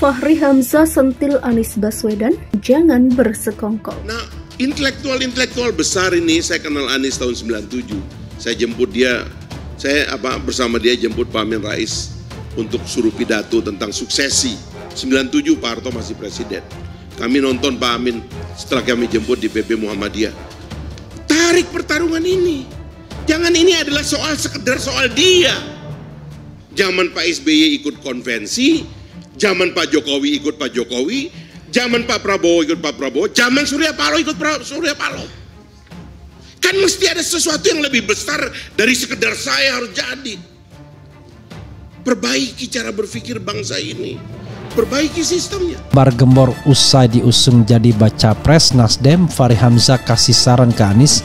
Fahri Hamzah sentil Anies Baswedan, jangan bersekongkol. Nah, intelektual besar ini, saya kenal Anies tahun 97. Saya jemput dia, bersama dia jemput Pak Amin Rais untuk suruh pidato tentang suksesi. 97 Pak Harto masih presiden. Kami nonton Pak Amin setelah kami jemput di PP Muhammadiyah. Tarik pertarungan ini. Jangan ini adalah sekedar soal dia. Zaman Pak SBY ikut konvensi, zaman Pak Jokowi ikut Pak Jokowi, zaman Pak Prabowo ikut Pak Prabowo, zaman Surya Paloh ikut Surya Paloh. Kan mesti ada sesuatu yang lebih besar dari sekedar saya harus jadi. Perbaiki cara berpikir bangsa ini. Perbaiki sistemnya. Bargembor usai diusung jadi baca pres Nasdem, Fahri Hamzah kasih saran ke Anies,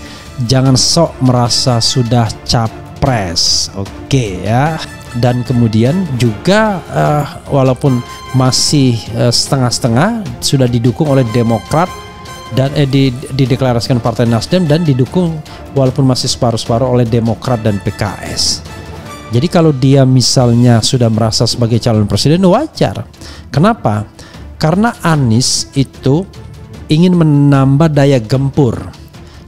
jangan sok merasa sudah capres. Oke ya. Dan kemudian juga walaupun masih setengah-setengah, sudah didukung oleh Demokrat dan dideklarasikan Partai Nasdem dan didukung walaupun masih separuh-separuh oleh Demokrat dan PKS. Jadi kalau dia misalnya sudah merasa sebagai calon presiden, wajar. Kenapa? Karena Anies itu ingin menambah daya gempur.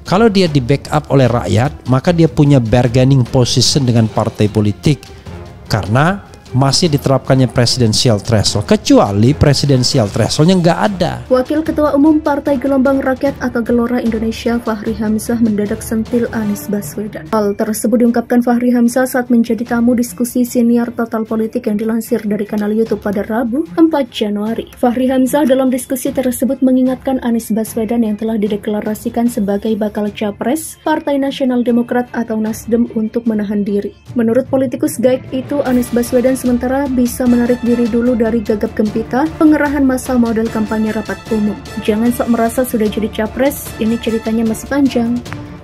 Kalau dia di backup oleh rakyat, maka dia punya bargaining position dengan partai politik. Karena masih diterapkannya presidensial threshold, kecuali presidensial thresholdnya nggak ada. Wakil Ketua Umum Partai Gelombang Rakyat atau Gelora Indonesia Fahri Hamzah mendadak sentil Anies Baswedan. Hal tersebut diungkapkan Fahri Hamzah saat menjadi tamu diskusi senior Total Politik yang dilansir dari kanal YouTube pada Rabu 4 Januari. Fahri Hamzah dalam diskusi tersebut mengingatkan Anies Baswedan yang telah dideklarasikan sebagai bakal capres Partai Nasional Demokrat atau Nasdem untuk menahan diri. Menurut politikus GAIK itu, Anies Baswedan sementara bisa menarik diri dulu dari gagap gempita pengerahan massa model kampanye rapat umum. Jangan sok merasa sudah jadi capres, ini ceritanya masih panjang.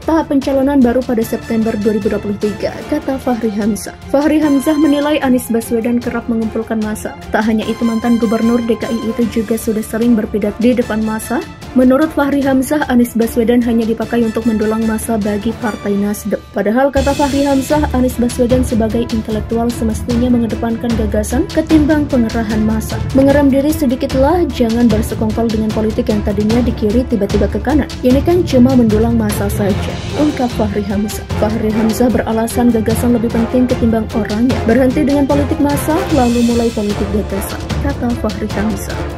Tahap pencalonan baru pada September 2023, kata Fahri Hamzah. Fahri Hamzah menilai Anies Baswedan kerap mengumpulkan massa. Tak hanya itu, mantan gubernur DKI itu juga sudah sering berpidato di depan massa. Menurut Fahri Hamzah, Anies Baswedan hanya dipakai untuk mendulang massa bagi Partai Nasdem. Padahal kata Fahri Hamzah, Anies Baswedan sebagai intelektual semestinya mengedepankan gagasan ketimbang pengerahan massa. Mengerem diri sedikitlah, jangan bersekongkol dengan politik yang tadinya di kiri tiba-tiba ke kanan. Ini kan cuma mendulang massa saja, ungkap Fahri Hamzah. Fahri Hamzah beralasan gagasan lebih penting ketimbang orangnya. Berhenti dengan politik massa, lalu mulai politik gagasan, kata Fahri Hamzah.